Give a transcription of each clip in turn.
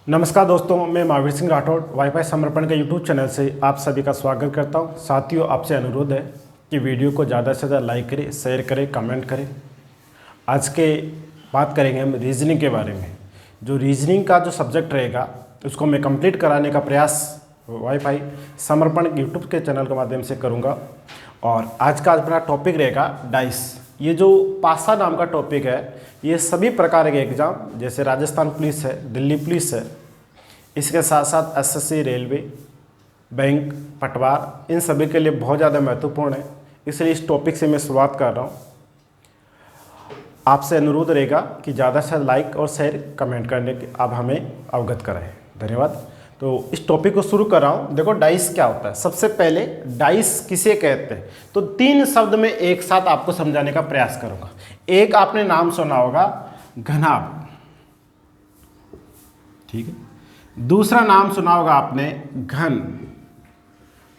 नमस्कार दोस्तों, मैं महावीर सिंह राठौड़ वाईफाई समर्पण के यूट्यूब चैनल से आप सभी का स्वागत करता हूं। साथियों, आपसे अनुरोध है कि वीडियो को ज़्यादा से ज़्यादा लाइक करें, शेयर करें, कमेंट करें। आज के बात करेंगे हम रीजनिंग के बारे में। जो रीजनिंग का जो सब्जेक्ट रहेगा उसको मैं कंप्लीट कराने का प्रयास वाईफाई समर्पण यूट्यूब के चैनल के माध्यम से करूँगा। और आज का अपना टॉपिक रहेगा डाइस। ये जो पासा नाम का टॉपिक है, ये सभी प्रकार के एग्ज़ाम जैसे राजस्थान पुलिस है, दिल्ली पुलिस है, इसके साथ साथ एसएससी, रेलवे, बैंक, पटवार, इन सभी के लिए बहुत ज़्यादा महत्वपूर्ण है। इसलिए इस टॉपिक से मैं शुरुआत कर रहा हूँ। आपसे अनुरोध रहेगा कि ज़्यादा से लाइक और शेयर कमेंट करने के आप हमें अवगत कराएं। धन्यवाद। तो इस टॉपिक को शुरू कर रहा हूँ। देखो, डाइस क्या होता है। सबसे पहले डाइस किसे कहते हैं, तो 3 शब्द में एक साथ आपको समझाने का प्रयास करूँगा। एक आपने नाम सुना होगा, घनाभ, ठीक है। दूसरा नाम सुना होगा आपने, घन,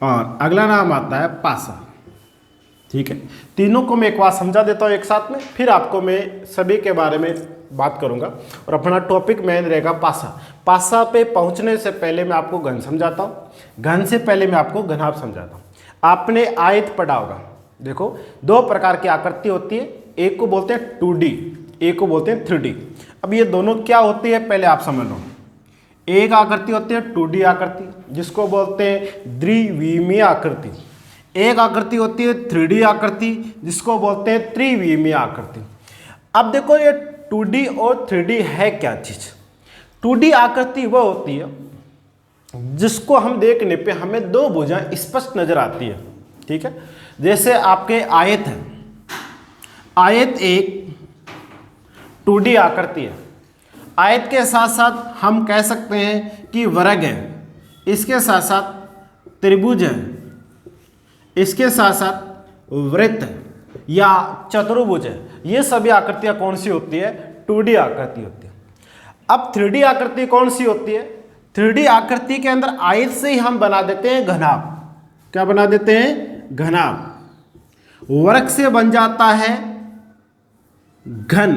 और अगला नाम आता है पासा, ठीक है। तीनों को मैं एक बार समझा देता हूँ एक साथ में, फिर आपको मैं सभी के बारे में बात करूंगा। और अपना टॉपिक मेन रहेगा पासा। पासा पे पहुंचने से पहले मैं आपको घन समझाता हूँ, घन से पहले मैं आपको घनाभ समझाता हूँ। आपने आयत पढ़ा होगा। देखो, 2 प्रकार की आकृति होती है, एक को बोलते हैं 2D, एक को बोलते हैं 3D। अब ये दोनों क्या होती है पहले आप समझ लो। एक आकृति होती है 2D आकृति, जिसको बोलते हैं द्विविमीय आकृति। एक आकृति होती है 3D आकृति, जिसको बोलते हैं त्रिविमीय आकृति। अब देखो, ये 2D और 3D है क्या चीज। 2D आकृति वह होती है जिसको हम देखने पे हमें 2 भुजाएं स्पष्ट नजर आती है, ठीक है। जैसे आपके आयत है, आयत एक 2D आकृति है। आयत के साथ साथ हम कह सकते हैं कि वर्ग है, इसके साथ साथ त्रिभुज है, इसके साथ साथ वृत्त है या चतुर्भुज है। ये सभी आकृतियां कौन सी होती है? 2D आकृति होती है। अब 3D आकृति कौन सी होती है? 3D आकृति के अंदर आयत से ही हम बना देते हैं घनाभ। क्या बना देते हैं? घनाभ। वर्ग से बन जाता है घन।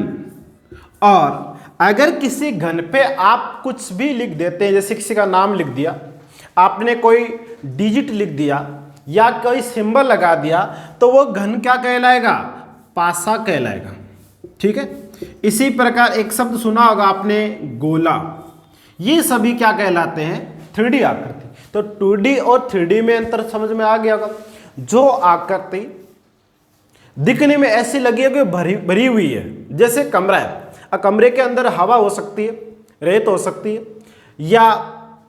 और अगर किसी घन पे आप कुछ भी लिख देते हैं, जैसे किसी का नाम लिख दिया, आपने कोई डिजिट लिख दिया या कोई सिंबल लगा दिया, तो वो घन क्या कहलाएगा? पासा कहलाएगा, ठीक है। इसी प्रकार एक शब्द सुना होगा आपने, गोला। ये सभी क्या कहलाते हैं? 3D आकृति। तो 2D और 3D में अंतर समझ में आ गया होगा। जो आकृति दिखने में ऐसी लगी है कि भरी हुई है, जैसे कमरा है, कमरे के अंदर हवा हो सकती है, रेत हो सकती है, या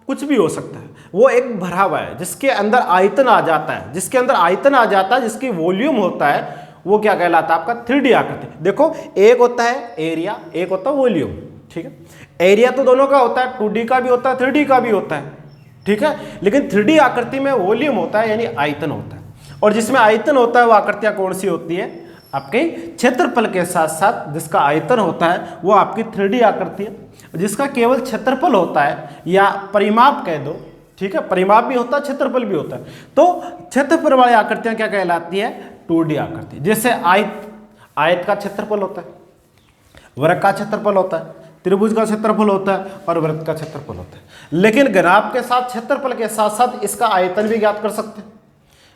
कुछ भी हो सकता है, वो एक भरा हुआ है जिसके अंदर आयतन आ जाता है, जिसकी वॉल्यूम होता है, वो क्या कहलाता है? आपका 3D आकृति। देखो, एक होता है एरिया, एक होता है वॉल्यूम, ठीक है। एरिया तो दोनों का होता है, 2D का भी होता है, 3D का भी होता है, ठीक है। लेकिन 3D आकृति में वॉल्यूम होता है, यानी आयतन होता है। और जिसमें आयतन होता है वो आकृतियां कौन सी होती है? आपके क्षेत्रफल के साथ साथ जिसका आयतन होता है वो आपकी 3D आकृति है। जिसका केवल क्षेत्रफल होता है या परिमाप कह दो, ठीक है, परिमाप भी होता है, क्षेत्रफल भी होता है, तो क्षेत्रफल वाली आकृतियां क्या कहलाती है? 2D आकृति। जैसे आयत का क्षेत्रफल होता है, वर्ग का क्षेत्रफल होता है, त्रिभुज का क्षेत्रफल होता है और वृत्त का क्षेत्रफल होता है। लेकिन घनाभ के साथ, क्षेत्रफल के साथ साथ इसका आयतन भी ज्ञात कर सकते हैं।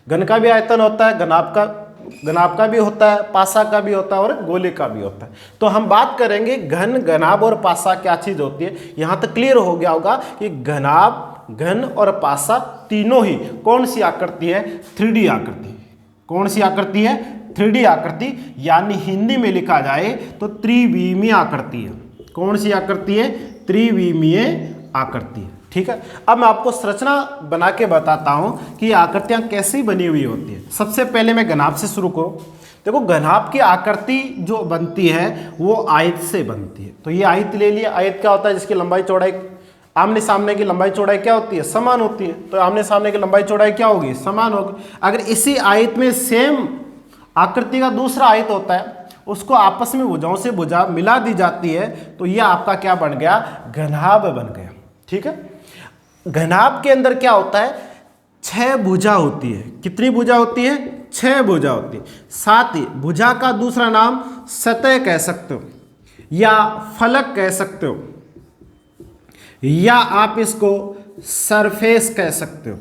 घन का भी आयतन होता है, घनाभ का भी होता है, पासा का भी होता है और गोले का भी होता है। तो हम बात करेंगे घन, घनाभ और पासा क्या चीज होती है। यहां तक क्लियर हो गया होगा कि घनाभ, घन और पासा तीनों ही कौन सी आकृति है? 3D आकृति। कौन सी आकृति है? 3D आकृति, यानी हिंदी में लिखा जाए तो त्रिविमीय आकृति है। कौन सी आकृति है? त्रिविमीय आकृति है, ठीक है। अब मैं आपको संरचना बना के बताता हूं कि ये आकृतियां कैसी बनी हुई होती है। सबसे पहले मैं घनाभ से शुरू करूं। देखो, घनाभ की आकृति जो बनती है वो आयत से बनती है। तो ये आयत ले लिया। आयत क्या होता है? जिसकी लंबाई चौड़ाई, आमने सामने की लंबाई चौड़ाई क्या होती है? समान होती है। तो आमने सामने की लंबाई चौड़ाई क्या होगी? समान होगी। अगर इसी आयत में सेम आकृति का दूसरा आयत होता है, उसको आपस में भुजाओं से भुजा मिला दी जाती है, तो यह आपका क्या बन गया? घनाभ बन गया, ठीक है। घनाभ के अंदर क्या होता है? 6 भुजा होती है। कितनी भुजा होती है? 6 भुजा होती है। साथ ही भुजा का दूसरा नाम सतह कह सकते हो या फलक कह सकते हो। या आप इसको सरफेस कह सकते हो।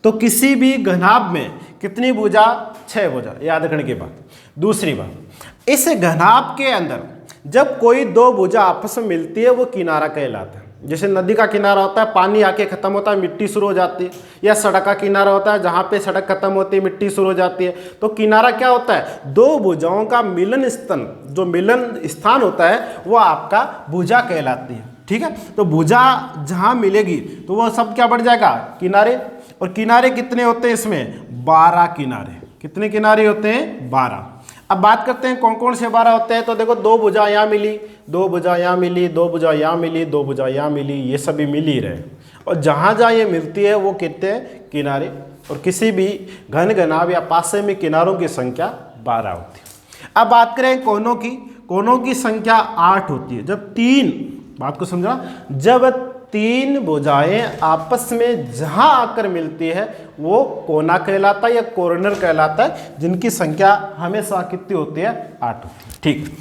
तो किसी भी घनाभ में कितनी भुजा? 6 भुजा, याद रखने की बात। दूसरी बात, इस घनाभ के अंदर जब कोई दो भुजा आपस में मिलती है वो किनारा कहलाता है। जैसे नदी का किनारा होता है, पानी आके खत्म होता है, मिट्टी शुरू हो जाती है, या सड़क का किनारा होता है, जहाँ पे सड़क खत्म होती है मिट्टी शुरू हो जाती है। तो किनारा क्या होता है? दो भुजाओं का मिलन स्थान, जो मिलन स्थान होता है वो आपका भुजा कहलाती है। ठीक है, तो भुजा जहाँ मिलेगी तो वो सब क्या बढ़ जाएगा? किनारे। और किनारे कितने होते हैं इसमें? 12 किनारे। कितने किनारे होते हैं? 12। अब बात करते हैं कौन कौन से 12 होते हैं। तो देखो, दो भुजा यहाँ मिली, दो भुजा यहाँ मिली, दो भुजा यहाँ मिली, दो भुजा यहाँ मिली, ये सभी मिल ही रहे। और जहाँ जहाँ ये मिलती है वो कितने? किनारे। और किसी भी घन घनाभ या पासे में किनारों की संख्या 12 होती है। अब बात करें कोनों की। कोनों की संख्या 8 होती है। जब तीन, बात को समझना, जब तीन भुजाएं आपस में जहां आकर मिलती है वो कोना कहलाता है या कॉर्नर कहलाता है, जिनकी संख्या हमेशा कितनी होती है? 8 होती है। ठीक,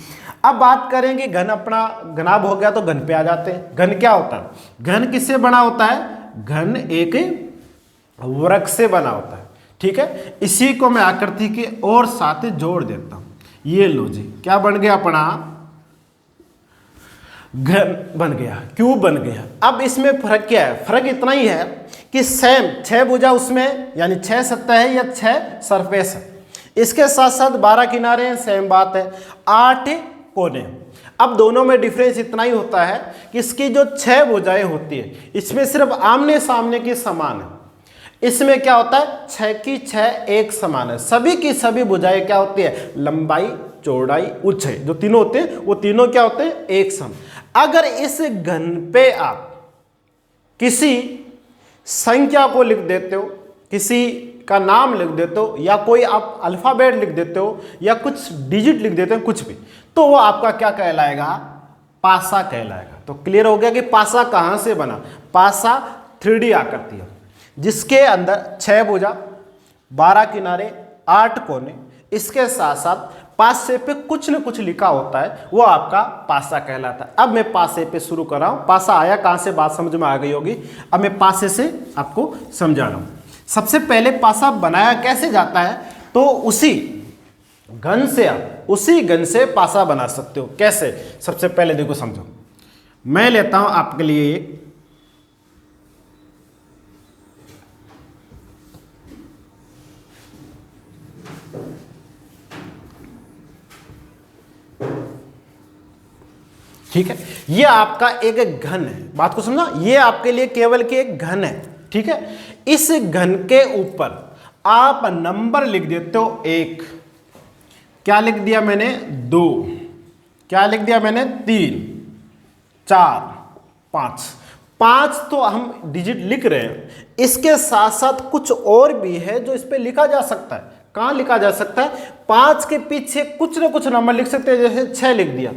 अब बात करेंगे घन। अपना घनाभ हो गया तो घन पे आ जाते हैं। घन क्या होता है? घन किससे बना होता है? घन एक वृक्ष से बना होता है। ठीक है, इसी को मैं आकृति के और साथ जोड़ देता हूं। ये लो जी, क्या बन गया अपना? घन बन गया, क्यूब बन गया। अब इसमें फर्क क्या है? फर्क इतना ही है कि सेम 6 भुजा उसमें, यानी 6 सतह है या 6 सरफेस है। इसके साथ साथ 12 किनारे हैं, सेम बात है। 8 कोने। अब दोनों में डिफरेंस इतना ही होता है कि इसकी जो 6 भुजाएं होती है इसमें सिर्फ आमने सामने की समान है। इसमें क्या होता है? 6 की 6 एक समान है। सभी की सभी भुजाएं क्या होती है? लंबाई, चौड़ाई, ऊंचाई, जो तीनों होते हैं वो तीनों क्या होते हैं? एक सम। अगर इस घन पे आप किसी संख्या को लिख देते हो, किसी का नाम लिख देते हो, या कोई आप अल्फाबेट लिख देते हो, या कुछ डिजिट लिख देते हो, कुछ भी, तो वो आपका क्या कहलाएगा? पासा कहलाएगा। तो क्लियर हो गया कि पासा कहां से बना? पासा 3D आकृति है जिसके अंदर 6 भुजा, 12 किनारे, 8 कोने, इसके साथ साथ पासे पे कुछ न कुछ लिखा होता है, वो आपका पासा कहलाता है। अब मैं पासे पे शुरू कर रहा हूं। पासा आया कहां से, बात समझ में आ गई होगी। अब मैं पासे से आपको समझा रहा हूं। सबसे पहले पासा बनाया कैसे जाता है? तो उसी घन से आप उसी घन से पासा बना सकते हो। कैसे? सबसे पहले देखो, समझो। मैं लेता हूं आपके लिए एक, ठीक है, ये आपका एक घन है। बात को समझना, ये आपके लिए केवल के एक घन है। ठीक है, इस घन के ऊपर आप नंबर लिख देते हो 1, क्या लिख दिया मैंने? 2, क्या लिख दिया मैंने? 3, 4, 5। 5 तो हम डिजिट लिख रहे हैं, इसके साथ साथ कुछ और भी है जो इस पे लिखा जा सकता है। कहां लिखा जा सकता है? 5 के पीछे कुछ ना कुछ नंबर लिख सकते हैं। जैसे 6 लिख दिया,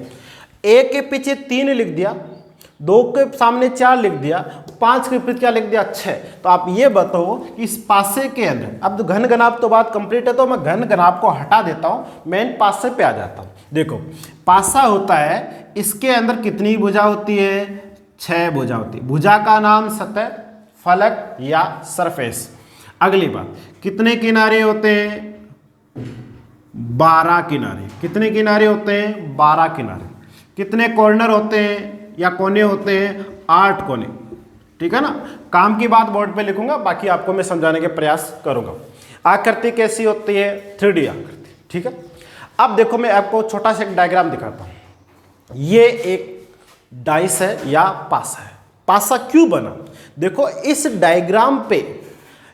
1 के पीछे 3 लिख दिया, 2 के सामने 4 लिख दिया, 5 के पीछे क्या लिख दिया? 6। तो आप ये बताओ कि इस पासे के अंदर, अब तो घन घनाभ तो बात कंप्लीट है, तो मैं घन घनाभ को हटा देता हूं, मेन पासे पे आ जाता हूं। देखो, पासा होता है, इसके अंदर कितनी भुजा होती है? 6 भुजा होती है। भुजा का नाम सतह, फलक या सरफेस। अगली बात, कितने किनारे होते हैं? 12 किनारे। कितने किनारे होते हैं? 12 किनारे। कितने कॉर्नर होते हैं या कोने होते हैं? 8 कोने। ठीक है ना। काम की बात बोर्ड पे लिखूंगा, बाकी आपको मैं समझाने के प्रयास करूंगा। आकृति कैसी होती है? 3D आकृति। ठीक है, अब देखो, मैं आपको छोटा सा एक डायग्राम दिखाता हूं। ये एक डाइस है या पासा है। पासा क्यों बना? देखो, इस डायग्राम पे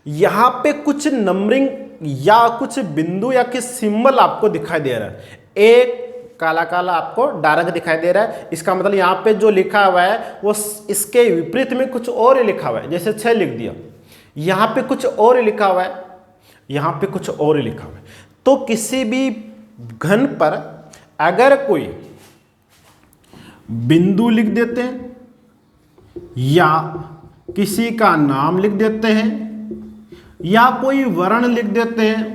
यहां पे कुछ नंबरिंग या कुछ बिंदु या कुछ सिंबल आपको दिखाई दे रहा है। एक काला काला आपको डार्क दिखाई दे रहा है, इसका मतलब यहाँ पे जो लिखा हुआ है वो इसके विपरीत में कुछ और लिखा हुआ है। जैसे 6 लिख दिया, यहाँ पे कुछ और लिखा हुआ है, यहाँ पे कुछ और लिखा हुआ है। तो किसी भी घन पर अगर कोई बिंदु लिख देते हैं या किसी का नाम लिख देते हैं या कोई वर्ण लिख देते हैं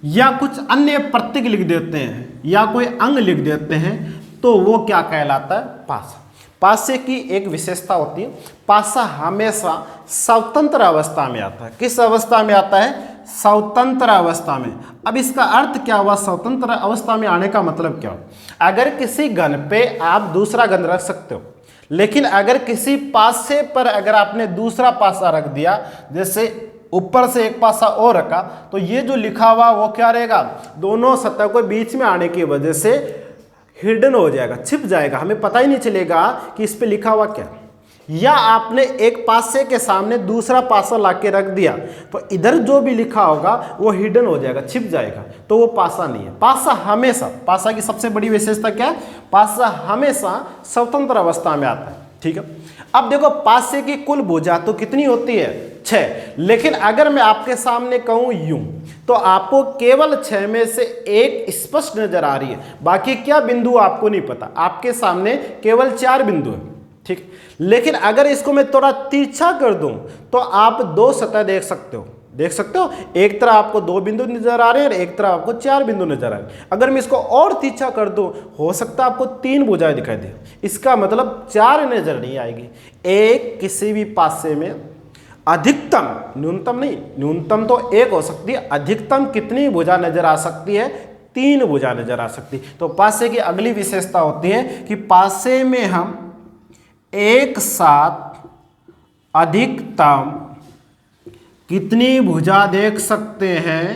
या कुछ अन्य प्रतीक लिख देते हैं या कोई अंग लिख देते हैं, तो वो क्या कहलाता है? पासा। पासे की एक विशेषता होती है, पासा हमेशा स्वतंत्र अवस्था में आता है। किस अवस्था में आता है? स्वतंत्र अवस्था में। अब इसका अर्थ क्या हुआ? स्वतंत्र अवस्था में आने का मतलब क्या हुआ? अगर किसी घन पे आप दूसरा घन रख सकते हो, लेकिन अगर किसी पासे पर अगर आपने दूसरा पासा रख दिया, जैसे ऊपर से एक पासा और रखा, तो ये जो लिखा हुआ वो क्या रहेगा? दोनों सतह को बीच में आने की वजह से हिडन हो जाएगा, छिप जाएगा, हमें पता ही नहीं चलेगा कि इस पे लिखा हुआ क्या। या आपने एक पासे के सामने दूसरा पासा लाके रख दिया, तो इधर जो भी लिखा होगा वो हिडन हो जाएगा, छिप जाएगा, तो वो पासा नहीं है। पासा हमेशा, पासा की सबसे बड़ी विशेषता क्या है? पासा हमेशा स्वतंत्र अवस्था में आता है। ठीक है, अब देखो पासे की कुल भुजा तो कितनी होती है? 6। लेकिन अगर मैं आपके सामने कहूं यूं, तो आपको केवल 6 में से एक स्पष्ट नजर आ रही है, बाकी क्या बिंदु आपको नहीं पता। आपके सामने केवल 4 बिंदु है। ठीक, लेकिन अगर इसको मैं थोड़ा तिरछा कर दूं, तो आप 2 सतह देख सकते हो। देख सकते हो, एक तरफ आपको 2 बिंदु नजर आ रहे हैं और एक तरफ आपको 4 बिंदु नजर आ रहे हैं। अगर मैं इसको और तिरछा कर दूं, हो सकता है आपको 3 भुजाएं दिखाई दे। इसका मतलब 4 नजर नहीं आएगी। एक किसी भी पासे में अधिकतम, न्यूनतम नहीं, न्यूनतम तो 1 हो सकती है, अधिकतम कितनी भुजा नजर आ सकती है? 3 भुजा नजर आ सकती है। तो पासे की अगली विशेषता होती है कि पासे में हम एक साथ अधिकतम कितनी भुजा देख सकते हैं?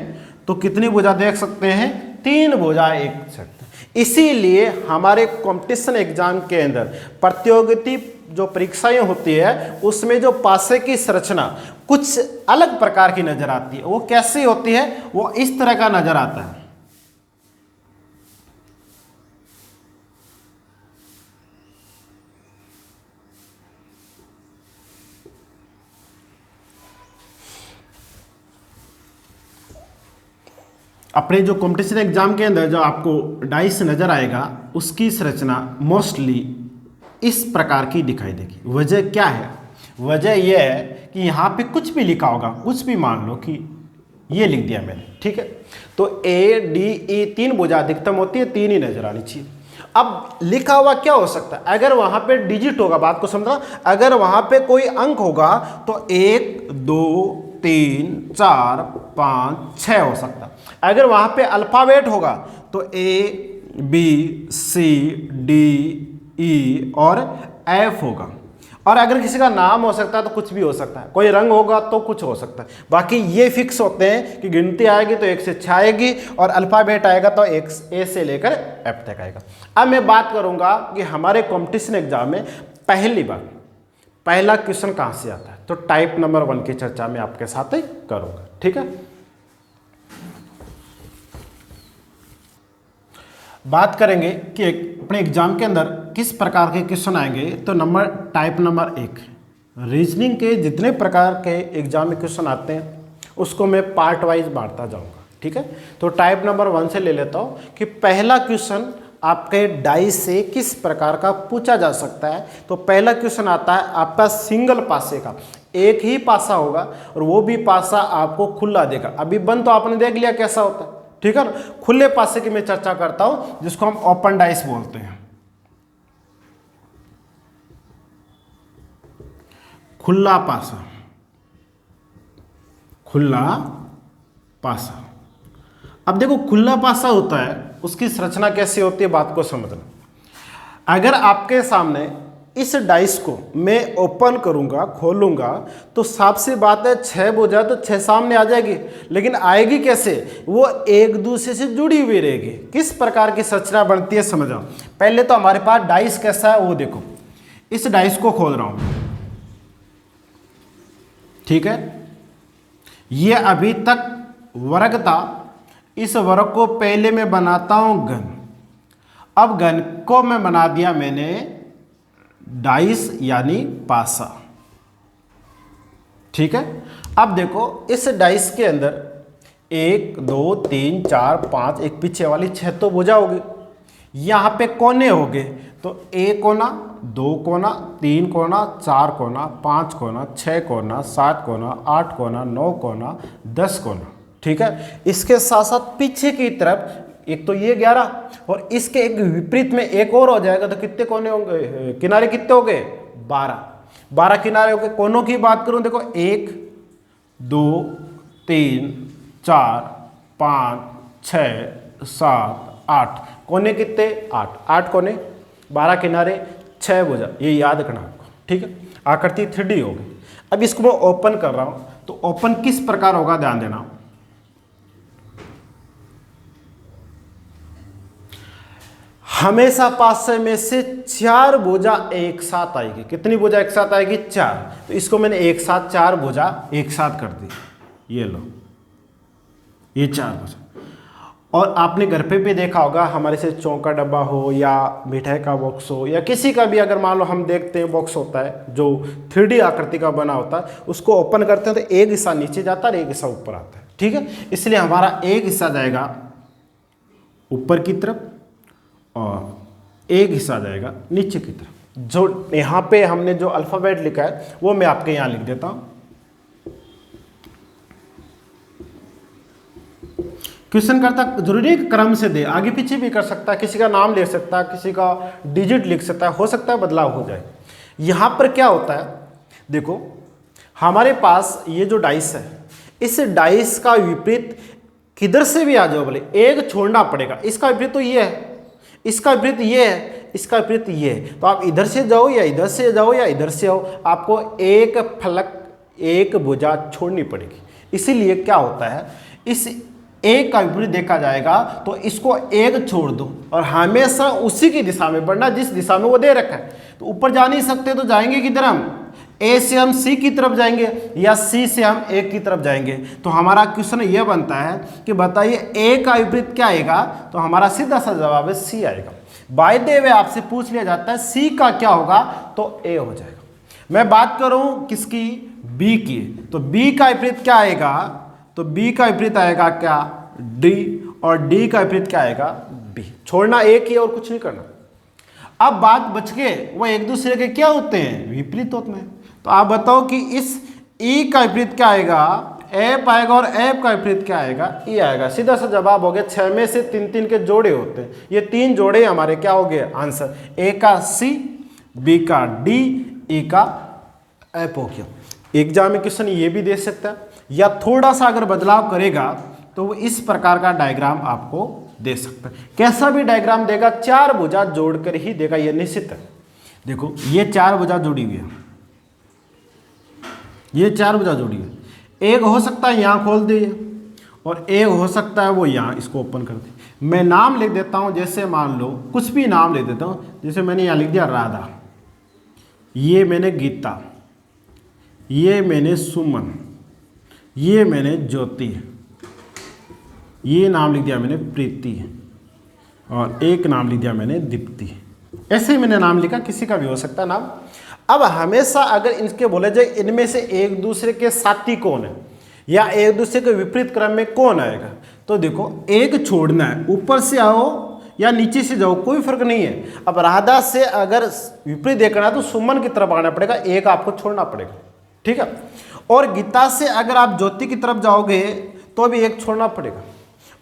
तो कितनी भुजा देख सकते हैं? 3 भुजा एक साथ। इसीलिए हमारे कंपटीशन एग्जाम के अंदर, प्रतियोगिता जो परीक्षाएं होती है, उसमें जो पासे की संरचना कुछ अलग प्रकार की नजर आती है। वो कैसी होती है? वो इस तरह का नजर आता है। अपने जो कंपटीशन एग्जाम के अंदर जो आपको डाइस नजर आएगा, उसकी संरचना मोस्टली इस प्रकार की दिखाई देगी। वजह क्या है? वजह यह है कि यहाँ पे कुछ भी लिखा होगा, कुछ भी मान लो कि ये लिख दिया मैंने, ठीक है, तो ए डी ई 3 भुजा अधिकतम होती है, 3 ही नजर आनी चाहिए। अब लिखा हुआ क्या हो सकता है? अगर वहां पे डिजिट होगा, बात को समझना, अगर वहां पे कोई अंक होगा तो 1 2 3 4 5 6 हो सकता है। अगर वहां पे अल्फाबेट होगा तो A B C D E और एफ होगा। और अगर किसी का नाम हो सकता है तो कुछ भी हो सकता है, कोई रंग होगा तो कुछ हो सकता है। बाकी ये फिक्स होते हैं कि गिनती आएगी तो 1 से 6 आएगी और अल्फाबेट आएगा तो ए से लेकर एफ तक आएगा। अब मैं बात करूंगा कि हमारे कॉम्पिटिशन एग्जाम में पहली बार पहला क्वेश्चन कहां से आता है, तो टाइप नंबर 1 की चर्चा में आपके साथ करूंगा। ठीक है, बात करेंगे कि अपने एग्जाम के अंदर किस प्रकार के क्वेश्चन आएंगे। तो टाइप नंबर 1, रीजनिंग के जितने प्रकार के एग्जाम में क्वेश्चन आते हैं उसको मैं पार्ट वाइज बांटता जाऊंगा। ठीक है, तो टाइप नंबर 1 से ले लेता हूं कि पहला क्वेश्चन आपके डाइस से किस प्रकार का पूछा जा सकता है। तो पहला क्वेश्चन आता है आपका सिंगल पासे का, एक ही पासा होगा और वो भी पासा आपको खुला देगा। अभी बंद तो आपने देख लिया कैसा होता है, ठीक है ना। खुले पासे की मैं चर्चा करता हूं जिसको हम ओपन डाइस बोलते हैं। खुला पासा, खुला पासा। अब देखो खुला पासा होता है, उसकी संरचना कैसी होती है, बात को समझना। अगर आपके सामने इस डाइस को मैं ओपन करूंगा, खोलूंगा, तो साफ सी बात है 6 भुजा तो 6 सामने आ जाएगी, लेकिन आएगी कैसे? वो एक दूसरे से जुड़ी हुई रहेगी। किस प्रकार की संरचना बनती है समझो। पहले तो हमारे पास डाइस कैसा है वो देखो। इस डाइस को खोल रहा हूं, ठीक है, ये अभी तक वर्ग था। इस वर्ग को पहले मैं बनाता हूं घन। अब घन को मैं बना दिया मैंने डाइस यानी पासा। ठीक है, अब देखो इस डाइस के अंदर 1 2 3 4 5, एक पीछे वाली 6 तो भुजा होगी। यहां पे कोने होंगे तो 1 कोना, 2 कोना, 3 कोना, 4 कोना, 5 कोना, 6 कोना, 7 कोना, 8 कोना, 9 कोना, 10 कोना। ठीक है, इसके साथ साथ पीछे की तरफ एक तो ये 11 और इसके एक विपरीत में एक और हो जाएगा, तो कितने कोने होंगे, किनारे कितने हो गए, 12 किनारे हो गए। कोनों की बात करूं, देखो 1 2 3 4 5 6 7 8 कोने कितने, 8 कोने, 12 किनारे, 6 भुजा, ये याद रखना आपको, ठीक है। आकृति 3D होगी। अब इसको मैं ओपन कर रहा हूं, तो ओपन किस प्रकार होगा ध्यान देना। हमेशा पास में से 4 भुजा एक साथ आएगी। कितनी भुजा एक साथ आएगी, 4। तो इसको मैंने एक साथ 4 भुजा एक साथ कर दी, ये लो, ये 4 भुजा। और आपने घर पे भी देखा होगा, हमारे से चौक का डब्बा हो या मिठाई का बॉक्स हो या किसी का भी, अगर मान लो हम देखते हैं बॉक्स होता है जो 3D आकृति का बना होता है, उसको ओपन करते हैं तो एक हिस्सा नीचे जाता है और एक हिस्सा ऊपर आता है, ठीक है। इसलिए हमारा एक हिस्सा जाएगा ऊपर की तरफ और एक हिस्सा जाएगा नीचे की तरफ। जो यहाँ पे हमने जो अल्फ़ाबेट लिखा है वो मैं आपके यहाँ लिख देता हूँ। क्वेश्चन करता जरूरी क्रम से दे, आगे पीछे भी कर सकता है, किसी का नाम ले सकता है, किसी का डिजिट लिख सकता है, हो सकता है बदलाव हो जाए। यहाँ पर क्या होता है, देखो हमारे पास ये जो डाइस है, इस डाइस का विपरीत किधर से भी आ जाओ बोले, एक छोड़ना पड़ेगा। इसका विपरीत तो ये है, इसका विपरीत ये है, इसका विपरीत ये है। तो आप इधर से जाओ या इधर से जाओ या इधर से आओ, आपको एक फलक, एक भुजा छोड़नी पड़ेगी। इसीलिए क्या होता है, इस एक का विपरीत देखा जाएगा तो इसको एक छोड़ दो और हमेशा उसी की दिशा में बढ़ना जिस दिशा में वो दे रखा है। तो ऊपर जा नहीं सकते तो जाएंगे किधर, हम ए से हम सी की तरफ जाएंगे या सी से हम ए की तरफ जाएंगे। तो हमारा क्वेश्चन ये बनता है कि बताइए ए का विपरीत क्या आएगा, तो हमारा सीधा सा जवाब है सी आएगा। बाय द वे आपसे पूछ लिया जाता है सी का क्या होगा, तो ए हो जाएगा। मैं बात करूं किसकी, बी की, तो बी का विपरीत क्या आएगा, तो बी का विपरीत आएगा क्या, डी, और डी का विपरीत क्या आएगा, बी। छोड़ना एक ही और कुछ नहीं करना। अब बात बच गए, वो एक दूसरे के क्या होते हैं, विपरीत होते हैं। तो आप बताओ कि इस ई का विपरीत क्या आएगा, एफ आएगा, और एफ का विपरीत क्या आएगा, ई आएगा। सीधा सा जवाब हो गया। 6 में से 3 के जोड़े होते हैं, ये 3 जोड़े हमारे क्या हो गए आंसर, ए का सी, बी का डी, ई का एफ हो गया। एग्जाम में क्वेश्चन ये भी दे सकता है, या थोड़ा सा अगर बदलाव करेगा तो वो इस प्रकार का डायग्राम आपको दे सकता है। कैसा भी डायग्राम देगा, 4 भुजा जोड़कर ही देगा, ये निश्चित है। देखो ये 4 भुजा जुड़ी हुई है, ये 4 भुजा जुड़ी है। एक हो सकता है यहाँ खोल दे और एक हो सकता है वो यहाँ इसको ओपन कर दे। मैं नाम लिख देता हूँ, जैसे मान लो कुछ भी नाम लिख देता हूँ, जैसे मैंने यहाँ लिख दिया राधा, ये मैंने गीता, ये मैंने सुमन, ये मैंने ज्योति, ये नाम लिख दिया मैंने प्रीति, और एक नाम लिख दिया मैंने दीप्ति। ऐसे ही मैंने नाम लिखा, किसी का भी हो सकता है नाम। अब हमेशा अगर इनके बोले जाए इनमें से एक दूसरे के साथी कौन है या एक दूसरे के विपरीत क्रम में कौन आएगा, तो देखो एक छोड़ना है, ऊपर से आओ या नीचे से जाओ कोई फर्क नहीं है। अब राधा से अगर विपरीत देखना है तो सुमन की तरफ आना पड़ेगा, एक आपको छोड़ना पड़ेगा, ठीक है। और गीता से अगर आप ज्योति की तरफ जाओगे तो भी एक छोड़ना पड़ेगा,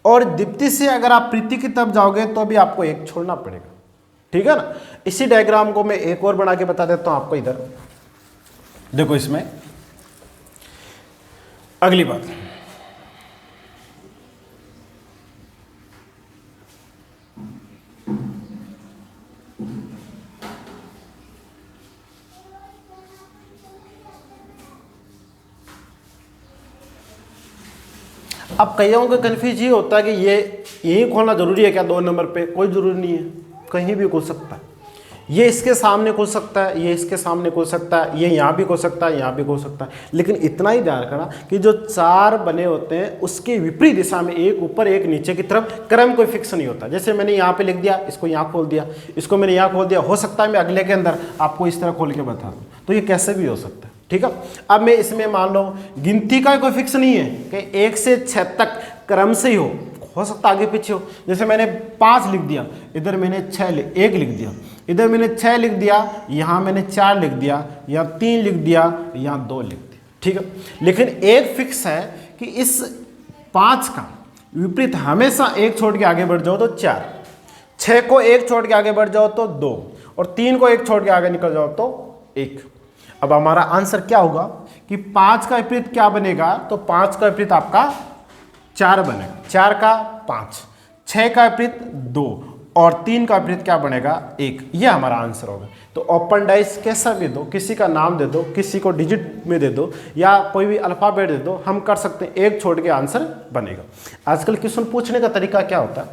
और दीप्ति से अगर आप प्रीति की तरफ जाओगे तो भी आपको एक छोड़ना पड़ेगा, ठीक है ना। इसी डायग्राम को मैं एक और बना के बता देता हूं आपको। इधर देखो, इसमें अगली बात, अब कईयों का कन्फ्यूज ये होता है कि ये यही खोलना जरूरी है क्या 2 नंबर पे, कोई जरूरी नहीं है, कहीं भी खुल सकता है। ये इसके सामने खुल सकता है, ये इसके सामने खुल सकता है, ये यहाँ भी खुल सकता है, यहाँ भी खुल सकता है। लेकिन इतना ही ध्यान रखना कि जो 4 बने होते हैं उसके विपरीत दिशा में, एक ऊपर एक नीचे की तरफ, क्रम कोई फिक्स नहीं होता। जैसे मैंने यहाँ पे लिख दिया, इसको यहाँ खोल दिया, इसको मैंने यहाँ खोल दिया, हो सकता है मैं अगले के अंदर आपको इस तरह खोल के बता दूँ, तो ये कैसे भी हो सकता है, ठीक है। अब मैं इसमें मान लो गिनती का कोई फिक्स नहीं है कि 1 से 6 तक क्रम से ही हो सकता आगे पीछे हो। जैसे मैंने 5 लिख दिया, इधर मैंने 1 लिख दिया, इधर मैंने 6 लिख दिया, यहाँ मैंने 4 लिख दिया, या 3 लिख दिया, यहाँ 2 लिख दिया, ठीक है। लेकिन एक फिक्स है कि इस 5 का विपरीत हमेशा एक छोड़ के आगे बढ़ जाओ तो 4, 6 को एक छोड़ के आगे बढ़ जाओ तो 2, और 3 को एक छोड़ के आगे निकल जाओ तो 1। अब हमारा आंसर क्या होगा कि 5 का विपरीत क्या बनेगा, तो 5 का विपरीत आपका 4 बनेगा, 4 का 5, 6 का विपरीत 2 और 3 का विपरीत क्या बनेगा 1। ये हमारा आंसर होगा। तो ओपन डाइस कैसा भी दो, किसी का नाम दे दो, किसी को डिजिट में दे दो या कोई भी अल्फाबेट दे दो, हम कर सकते हैं, एक छोड़ के आंसर बनेगा। आजकल क्वेश्चन पूछने का तरीका क्या होता है,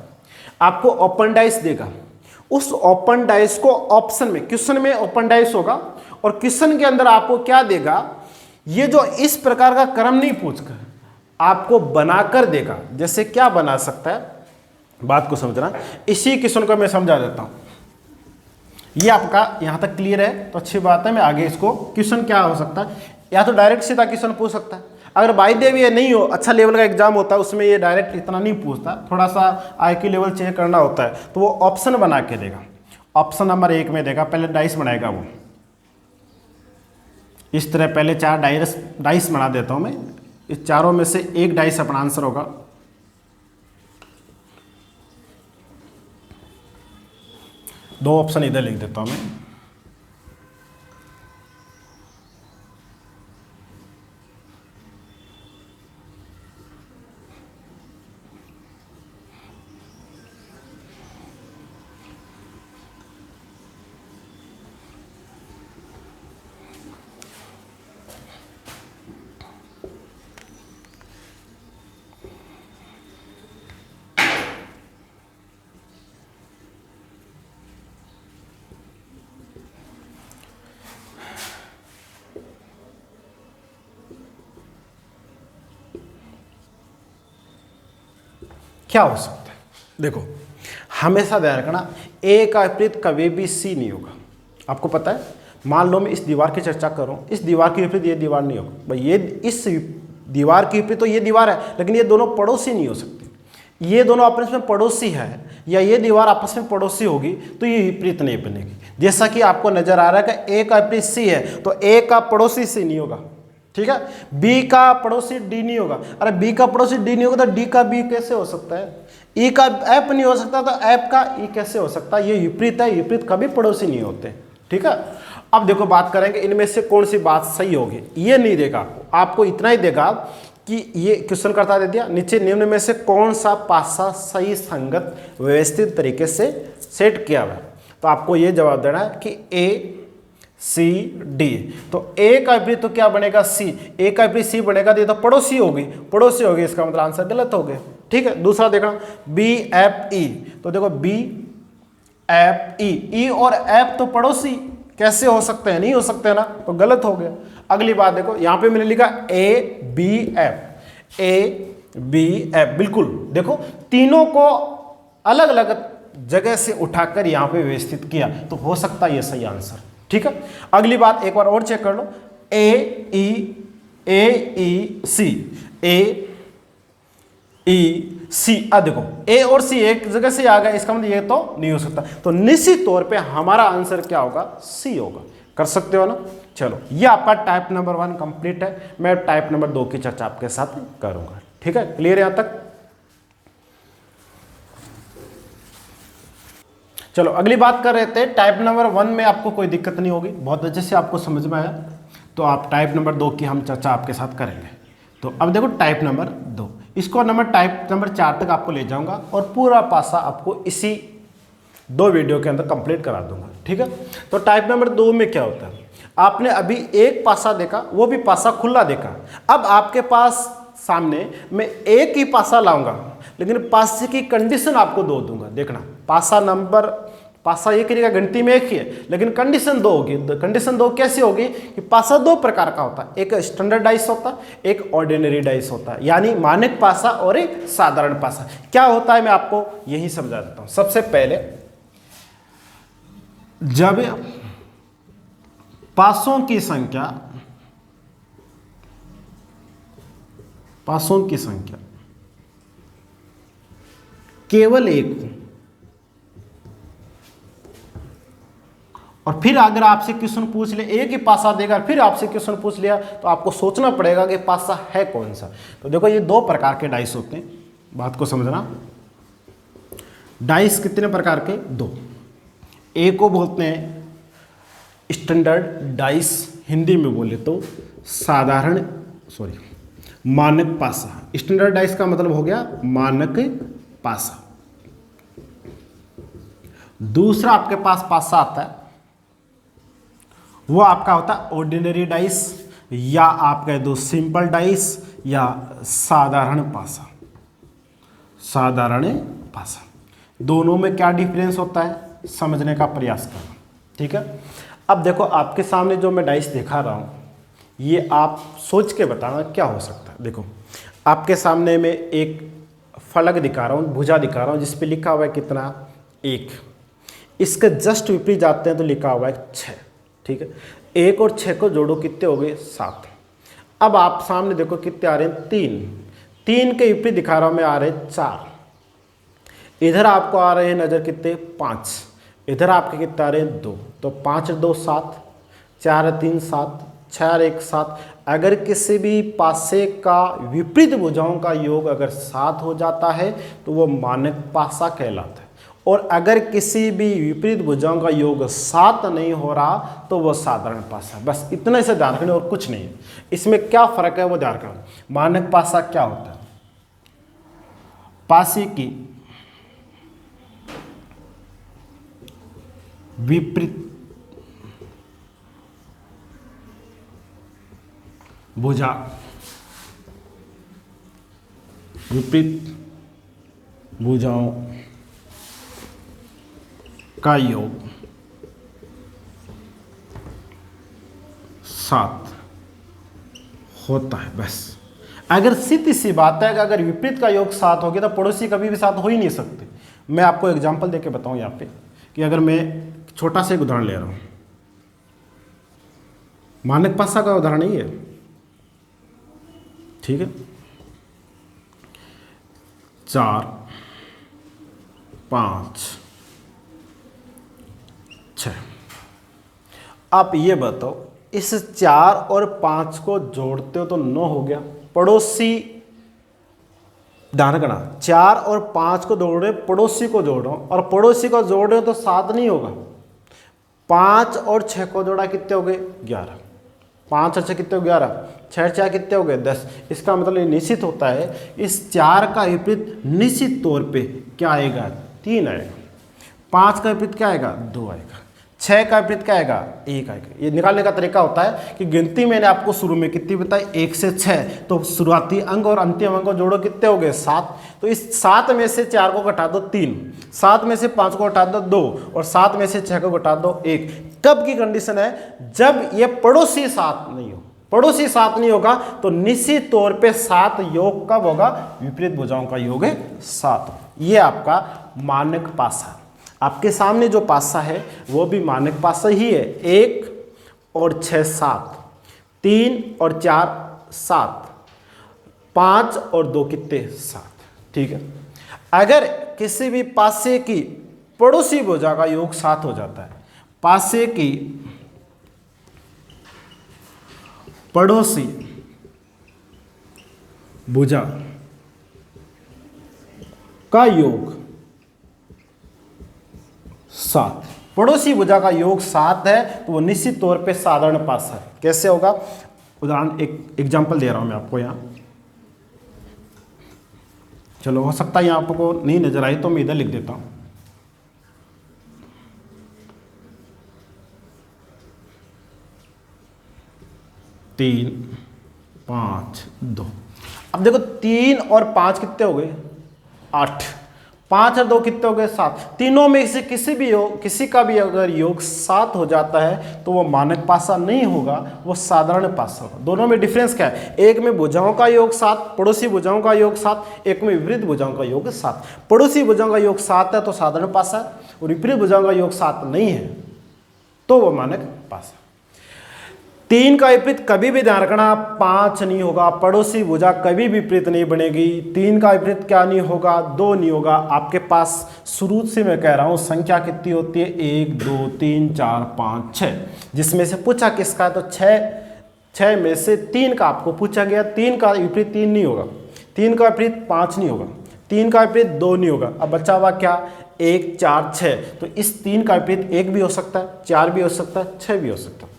आपको ओपन डाइस देगा, उस ओपन डाइस को ऑप्शन में, क्वेश्चन में ओपन डाइस होगा और क्वेश्चन के अंदर आपको क्या देगा, ये जो इस प्रकार का क्रम नहीं पूछकर आपको बनाकर देगा। जैसे क्या बना सकता है, बात को समझना, इसी क्वेश्चन को मैं समझा देता हूं। ये आपका यहां तक क्लियर है तो अच्छी बात है। मैं आगे इसको क्वेश्चन क्या हो सकता है, या तो डायरेक्ट सीधा क्वेश्चन पूछ सकता है, अगर बाई देव ये नहीं हो, अच्छा लेवल का एग्जाम होता है उसमें ये डायरेक्ट इतना नहीं पूछता, थोड़ा सा IQ लेवल चेक करना होता है, तो वो ऑप्शन बना के देगा। ऑप्शन नंबर 1 में देगा, पहले डाइस बनाएगा वो इस तरह, पहले 4 डाइस बना देता हूं मैं, इस चारों में से एक डाइस अपना आंसर होगा। दो ऑप्शन इधर लिख देता हूं मैं। क्या हो सकता है, देखो हमेशा ध्यान रखना, ए का विपरीत कभी भी सी नहीं होगा। आपको पता है, मान लो मैं इस दीवार की चर्चा करूं, इस दीवार के विपरीत ये दीवार नहीं होगा भाई, ये इस दीवार के विपरीत तो ये दीवार है, लेकिन ये दोनों पड़ोसी नहीं हो सकते। ये दोनों आपस में पड़ोसी है या ये दीवार आपस में पड़ोसी होगी तो ये विपरीत नहीं बनेगी। जैसा कि आपको नजर आ रहा है कि ए का विपरीत सी है तो ए का पड़ोसी सी नहीं होगा, ठीक है। बी का पड़ोसी डी नहीं होगा, अरे बी का पड़ोसी डी नहीं होगा तो डी का बी कैसे हो सकता है, ई का एफ नहीं हो सकता तो एफ का ई कैसे हो सकता है, ये विपरीत है, विपरीत कभी पड़ोसी नहीं होते, ठीक है। अब देखो बात करेंगे इनमें से कौन सी बात सही होगी, ये नहीं देगा आपको, आपको इतना ही देगा कि ये क्वेश्चन करता दे दिया, नीचे निम्न में से कौन सा पासा सही संगत व्यवस्थित तरीके से सेट किया हुआ है, तो आपको ये जवाब देना है कि ए सी डी। तो ए का विपरीत तो क्या बनेगा सी, ए का विपरीत सी बनेगा तो ये तो पड़ोसी होगी, पड़ोसी होगी, इसका मतलब आंसर गलत हो गया, ठीक है। दूसरा देखना बी एफ ई, तो देखो बी एफ ई, ई और एफ तो पड़ोसी कैसे हो सकते हैं, नहीं हो सकते ना, तो गलत हो गया। अगली बात देखो, यहां पे मैंने लिखा A B F, A B F, बिल्कुल देखो तीनों को अलग अलग जगह से उठाकर यहां पे व्यवस्थित किया, तो हो सकता है ये सही आंसर, ठीक है। अगली बात एक बार और चेक कर लो, ए ई सी, ए ई सी, देखो ए और सी एक जगह से आ गया, इसका मतलब ये तो नहीं हो सकता, तो निश्चित तौर पे हमारा आंसर क्या होगा, सी होगा। कर सकते हो ना। चलो ये आपका टाइप नंबर 1 कंप्लीट है, मैं टाइप नंबर 2 की चर्चा आपके साथ करूंगा, ठीक है। क्लियर यहां तक। चलो अगली बात कर रहे थे, टाइप नंबर 1 में आपको कोई दिक्कत नहीं होगी, बहुत अच्छे से आपको समझ में आया, तो आप टाइप नंबर 2 की हम चर्चा आपके साथ करेंगे। तो अब देखो टाइप नंबर 2, इसको टाइप नंबर 4 तक आपको ले जाऊंगा और पूरा पासा आपको इसी 2 वीडियो के अंदर कंप्लीट करा दूंगा, ठीक है। तो टाइप नंबर 2 में क्या होता है, आपने अभी एक पासा देखा, वो भी पासा खुला देखा, अब आपके पास सामने मैं एक ही पासा लाऊंगा, लेकिन पासे की कंडीशन आपको 2 दूंगा। देखना पासा एक ही का गिनती में एक ही है, लेकिन कंडीशन 2 होगी। कंडीशन 2 कैसी होगी कि पासा 2 प्रकार का होता है, एक स्टैंडर्ड डाइस होता है, एक ऑर्डिनरी डाइस होता है, यानी मानक पासा और एक साधारण पासा। क्या होता है मैं आपको यही समझा देता हूं। सबसे पहले जब पासों की संख्या केवल 1 हो, और फिर अगर आपसे क्वेश्चन पूछ ले, एक ही पासा देगा फिर आपसे क्वेश्चन पूछ लिया, तो आपको सोचना पड़ेगा कि पासा है कौन सा। तो देखो ये 2 प्रकार के डाइस होते हैं, बात को समझना। डाइस कितने प्रकार के? 2। एक को बोलते हैं स्टैंडर्ड डाइस, हिंदी में बोले तो मानक पासा। स्टैंडर्ड डाइस का मतलब हो गया मानक पासा। दूसरा आपके पास पासा आता है, वो आपका होता है ऑर्डिनरी डाइस, या आप कह दो सिंपल डाइस, या साधारण पासा। साधारण पासा, दोनों में क्या डिफरेंस होता है समझने का प्रयास करना, ठीक है। अब देखो आपके सामने जो मैं डाइस दिखा रहा हूँ, ये आप सोच के बताना क्या हो सकता है। देखो आपके सामने में एक फलक दिखा रहा हूँ, भुजा दिखा रहा हूँ, जिस पे लिखा हुआ है कितना? 1। इसके जस्ट विपरीत जाते हैं तो लिखा हुआ है 6, ठीक है। 1 और 6 को जोड़ो, कितने हो गए? 7। अब आप सामने देखो कितने आ रहे हैं? 3। 3 के विपरीत दिखा रहा हूँ मैं, आ रहे हैं 4। इधर आपको आ रहे हैं नज़र कितने? 5। इधर आपके कितने आ रहे हैं? 2। तो 5 2 7, 4 3 7, 6 1 7। अगर किसी भी पासे का विपरीत भुजाओं का योग अगर 7 हो जाता है तो वो मानक पासा कहलाता है, और अगर किसी भी विपरीत भुजाओं का योग 7 नहीं हो रहा तो वो साधारण पासा। बस इतने से ध्यान रखना और कुछ नहीं है। इसमें क्या फर्क है वो ध्यान रखना। मानक पासा क्या होता है? पासे की विपरीत भुजा, विपरीत भुजाओं का योग 7 होता है। बस अगर सीधी सी बात है कि अगर विपरीत का योग 7 हो गया तो पड़ोसी कभी भी 7 हो ही नहीं सकते। मैं आपको एग्जांपल देके बताऊं यहाँ पे कि अगर मैं छोटा सा एक उदाहरण ले रहा हूं, मानक पासा का उदाहरण ही है, ठीक है। 4 5 6। आप ये बताओ, इस 4 और 5 को जोड़ते हो तो 9 हो गया। पड़ोसी, ध्यान रखना, 4 और 5 को जोड़ रहे, पड़ोसी को जोड़ रहा हूं, और पड़ोसी को जोड़ रहे हो तो 7 नहीं होगा। 5 और 6 को जोड़ा, कितने हो गए? 11। 5 और 6 कितने हो? 11। 6 4 कितने हो गए? 10। इसका मतलब ये निश्चित होता है इस 4 का विपरीत निश्चित तौर पे क्या आएगा? 3 आएगा। 5 का विपरीत क्या आएगा? 2 आएगा। 6 का विपरीत क्या आएगा? 1 आएगा। ये निकालने का तरीका होता है कि गिनती मैंने आपको शुरू में कितनी बताई? 1 से 6। तो शुरुआती अंक और अंतिम अंक को जोड़ो, कितने हो गए? 7। तो इस 7 में से 4 को घटा दो 3, 7 में से 5 को घटा दो 2, और 7 में से 6 को घटा दो 1। कब की कंडीशन है? जब ये पड़ोसी 7 नहीं हो। पड़ोसी 7 नहीं होगा तो निश्चित तौर पे 7 योग कब होगा? विपरीत भुजाओं का योग है 7। ये आपका मानक पासा। आपके सामने जो पासा है वो भी मानक पासा ही है। 1 और 6 7, 3 और 4 7, 5 और 2 कितने? 7, ठीक है। अगर किसी भी पासे की पड़ोसी भुजा का योग 7 हो जाता है, पासे की पड़ोसी भुजा का योग 7, पड़ोसी भुजा का योग 7 है तो वो निश्चित तौर पे साधारण पासा है। कैसे होगा? उदाहरण, एक एग्जांपल दे रहा हूं मैं आपको यहां। चलो, हो सकता है यहां आपको नहीं नजर आई तो मैं इधर लिख देता हूं। तीन 5 2। अब देखो 3 और 5 कितने हो गए? 8। 5 और 2 कितने हो गए? 7। तीनों में से किसी का भी अगर योग 7 हो जाता है तो वो मानक पासा नहीं होगा, वो साधारण पासा होगा। दोनों में डिफरेंस क्या है? एक में भुजाओं का योग 7, पड़ोसी भुजाओं का योग 7, एक में विपरीत भुजाओं का योग 7। पड़ोसी भुजाओं का योग 7 है तो साधारण पासा है, और विपरीत भुजाओं का योग 7 नहीं है तो वो मानक पासा। 3 का विपरीत कभी भी ध्यान रखना 5 नहीं होगा, पड़ोसी भुजा कभी विपरीत नहीं बनेगी। 3 का विपरीत क्या नहीं होगा? 2 नहीं होगा। आपके पास शुरू से मैं कह रहा हूं संख्या कितनी होती है? 1 2 3 4 5 6, जिसमें से पूछा किसका है तो 6 में से 3 का आपको पूछा गया। 3 का विपरीत 3 नहीं होगा, 3 का विपरीत 5 नहीं होगा, 3 का विपरीत 2 नहीं होगा। अब बचा हुआ क्या, 1 4 6, तो इस 3 का विपरीत 1 भी हो सकता है, 4 भी हो सकता है, 6 भी हो सकता है।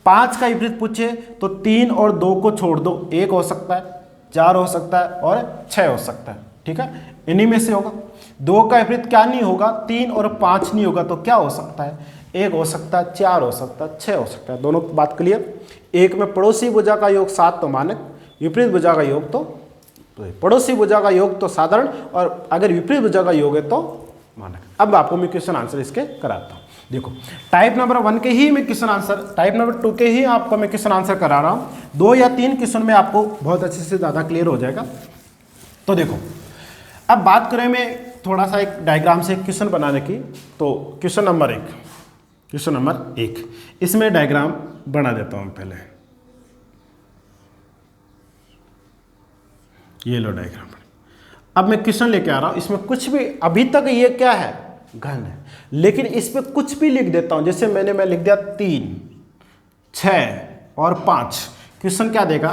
5 का विपरीत पूछे तो 3 और 2 को छोड़ दो, 1 हो सकता है, 4 हो सकता है और 6 हो सकता है। ठीक है, इन्हीं में से होगा। 2 का विपरीत क्या नहीं होगा, 3 और 5 नहीं होगा, तो क्या हो सकता है, 1 हो सकता है, 4 हो सकता है, 6 हो सकता है। दोनों बात क्लियर। एक में पड़ोसी भुजा का योग 7 तो मानक, विपरीत भुजा का योग तो पड़ोसी भुजा का योग तो साधारण, और अगर विपरीत भुजा का योग है तो मानक। अब आपको मैं क्वेश्चन आंसर इसके कराता हूँ। देखो, टाइप नंबर 1 के ही मैं क्वेश्चन आंसर, टाइप नंबर 2 के ही आपको मैं क्वेश्चन आंसर करा रहा हूँ। 2 या 3 क्वेश्चन में आपको बहुत अच्छे से ज़्यादा क्लियर हो जाएगा। तो देखो, अब बात करें मैं थोड़ा सा एक डायग्राम से क्वेश्चन बनाने की, तो क्वेश्चन नंबर 1, इसमें डायग्राम बना देता हूँ पहले। ये लो डायग्राम। अब मैं क्वेश्चन लेके आ रहा हूँ, इसमें कुछ भी, अभी तक ये क्या है, घन है, लेकिन इस पे कुछ भी लिख देता हूँ। जैसे मैं लिख दिया 3 6 और 5। क्वेश्चन क्या देगा,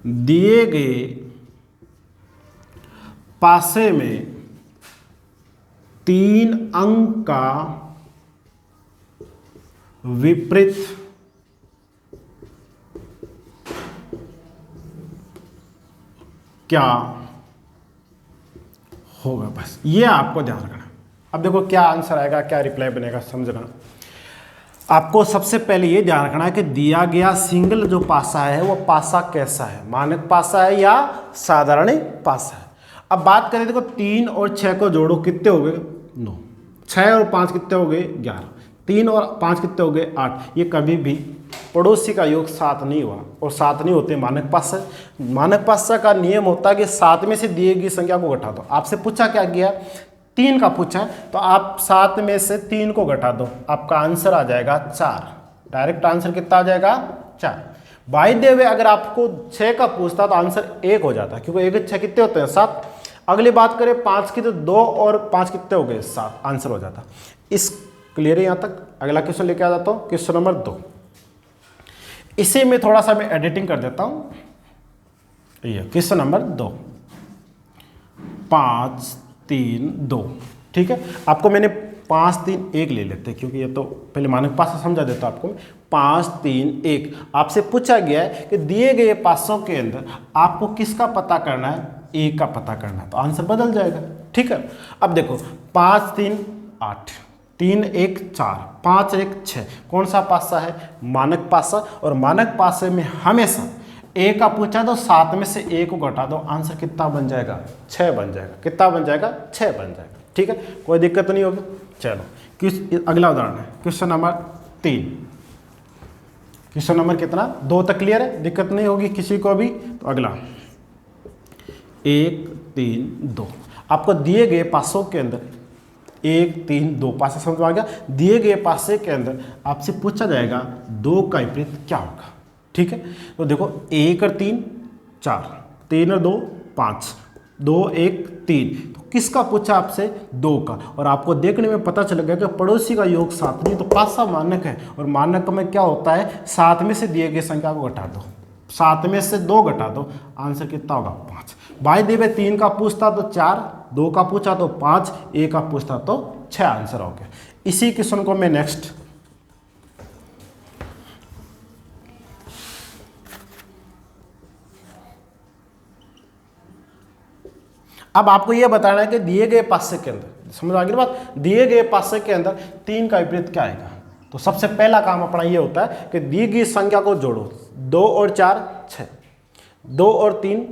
दिए गए पासे में 3 अंक का विपरीत क्या होगा, बस ये आपको ध्यान रखना। अब देखो क्या आंसर आएगा, क्या रिप्लाई बनेगा, समझना। आपको सबसे पहले ये ध्यान रखना है कि दिया गया सिंगल जो पासा है वो पासा कैसा है, मानक पासा है या साधारण पासा है। अब बात करें, देखो 3 और 6 को जोड़ो, कितने हो गए 9, 6 और 5 कितने हो गए 11, 3 और 5 कितने हो गए 8। ये कभी भी पड़ोसी का योग 7 नहीं हुआ, और 7 नहीं होते मानक पासा। मानक पासा का नियम होता है कि 7 में से दिए गई संख्या को घटा दो। आपसे पूछा क्या गया, 3 का पूछा, तो आप 7 में से 3 को घटा दो, आपका आंसर आ जाएगा 4। डायरेक्ट आंसर कितना आ जाएगा 4। बाय द वे अगर आपको 6 का पूछता तो आंसर 1 हो जाता, क्योंकि 1 6 कितने होते हैं 7। अगली बात करें 5 की, तो 2 और 5 कितने हो गए 7, आंसर हो जाता। इस क्लियर है यहाँ तक। अगला क्वेश्चन लेके आ जाता हूँ, क्वेश्चन नंबर 2। इसे मैं थोड़ा सा मैं एडिटिंग कर देता हूँ। ये क्वेश्चन नंबर 2, 5 3 2। ठीक है, आपको मैंने 5 3 1 ले लेते हैं, क्योंकि ये तो पहले मानक पासा समझा देता हूँ आपको। 5 3 1 आपसे पूछा गया है कि दिए गए पासों के अंदर आपको किसका पता करना है, 1 का पता करना है, तो आंसर बदल जाएगा। ठीक है, अब देखो 5 3 8, 3 1 4, 5 1 6, कौन सा पासा है, मानक पासा। और मानक पासे में हमेशा 1 का पूछा तो 7 में से 1 को घटा दो, आंसर कितना बन जाएगा 6 बन जाएगा। कितना बन जाएगा 6 बन जाएगा। ठीक है, कोई दिक्कत नहीं होगी। चलो अगला उदाहरण है क्वेश्चन नंबर 3। क्वेश्चन नंबर कितना 2 तक क्लियर है, दिक्कत नहीं होगी किसी को भी। तो अगला 1 3 2, आपको दिए गए पासों के अंदर 1 3 2 पासा समझ आ गया। दिए गए पासे के अंदर आपसे पूछा जाएगा 2 का विपरीत क्या होगा। ठीक है, तो देखो 1 और 3 4, 3 और 2 5, 2 1 3, तो किसका पूछा आपसे 2 का। और आपको देखने में पता चल गया कि पड़ोसी का योग 7 नहीं, तो पासा मानक है, और मानक में क्या होता है 7 में से दिए गए संख्या को घटा दो, 7 में से 2 घटा दो, आंसर कितना होगा 5। बाय द वे 3 का पूछता तो 4, 2 का पूछा तो 5, 1 का पूछता तो 6, आंसर हो गया। इसी क्वेश्चन को मैं नेक्स्ट अब आपको यह बताना है कि दिए गए पासे के अंदर, समझ आ गई बात, दिए गए पासे के अंदर 3 का विपरीत क्या आएगा। तो सबसे पहला काम अपना ये होता है कि दी गई संख्या को जोड़ो, 2 और 4 6, 2 और 3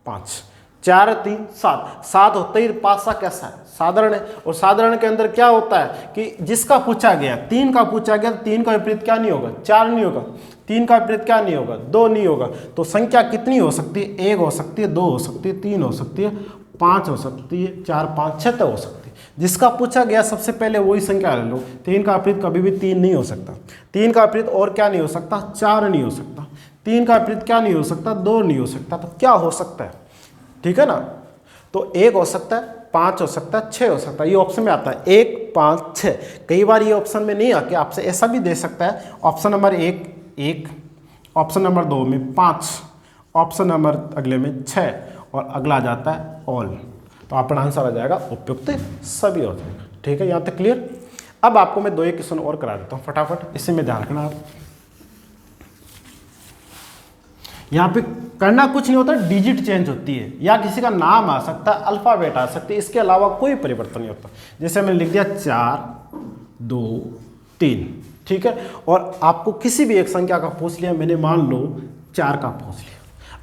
5, 4 और 3 7, 7 होते ही पासा कैसा है साधारण है। और साधारण के अंदर क्या होता है कि जिसका पूछा गया 3 का पूछा गया, 3 का विपरीत क्या नहीं होगा 4 नहीं होगा, 3 का विपरीत क्या नहीं होगा 2 नहीं होगा। तो संख्या कितनी हो सकती है, 1 हो सकती है, 2 हो सकती है, 3 हो सकती है, 5 हो सकती है, 4 5 6 तक हो सकती है। जिसका पूछा गया सबसे पहले वही संख्या ले लो। 3 का विपरीत कभी भी 3 नहीं हो सकता, 3 का विपरीत और क्या नहीं हो सकता 4 नहीं हो सकता, 3 का विपरीत क्या नहीं हो सकता 2 नहीं हो सकता। तो क्या हो सकता है, ठीक है ना। तो 1 हो सकता है, 5 हो सकता है, 6 हो सकता है, ये ऑप्शन में आता है 1 5 6। कई बार ये ऑप्शन में नहीं आके आपसे ऐसा भी दे सकता है, ऑप्शन नंबर 1 1, ऑप्शन नंबर 2 में 5, ऑप्शन नंबर अगले में 6, और अगला आ जाता है ऑल। तो आपका आंसर आ जाएगा उपयुक्त सभी हो जाएगा। ठीक है, यहाँ तक क्लियर। अब आपको मैं 2 एक क्वेश्चन और करा देता हूँ फटाफट, इससे में ध्यान रखना आप। यहाँ पे करना कुछ नहीं होता, डिजिट चेंज होती है या किसी का नाम आ सकता है, अल्फ़ाबेट आ सकती है, इसके अलावा कोई परिवर्तन नहीं होता। जैसे मैंने लिख दिया 4 2 3, ठीक है, और आपको किसी भी एक संख्या का पूछ लिया, मैंने मान लो 4 का पूछ लिया।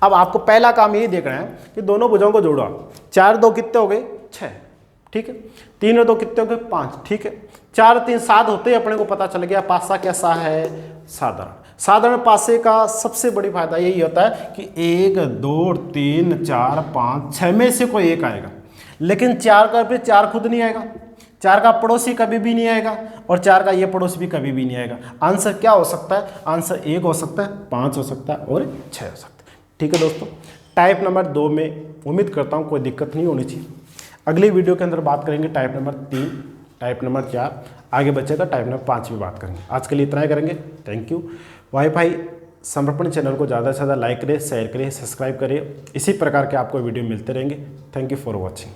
अब आपको पहला काम यही देखना है कि दोनों भुजाओं को जोड़ा। 4 2 कितने हो गए 6, ठीक है, 3 और 2 कितने हो गए 5, ठीक है, 4 3 7 होते ही अपने को पता चल गया पासा कैसा है, साधारण। साधारण पासे का सबसे बड़ी फायदा यही होता है कि 1 2 3 4 5 6 में से कोई एक आएगा, लेकिन 4 का फिर 4 खुद नहीं आएगा, 4 का पड़ोसी कभी भी नहीं आएगा, और 4 का ये पड़ोसी भी कभी भी नहीं आएगा। आंसर क्या हो सकता है? आंसर 1 हो सकता है, 5 हो सकता है और 6 हो सकता है। ठीक है दोस्तों, टाइप नंबर 2 में उम्मीद करता हूँ कोई दिक्कत नहीं होनी चाहिए। अगली वीडियो के अंदर बात करेंगे टाइप नंबर 3, टाइप नंबर 4, आगे बचेगा टाइप नंबर 5 भी बात करेंगे। आज के लिए इतना ही करेंगे। Thank you. वाईफाई समर्पण चैनल को ज़्यादा से ज़्यादा लाइक करें, शेयर करें, सब्सक्राइब करें। इसी प्रकार के आपको वीडियो मिलते रहेंगे। Thank you for watching.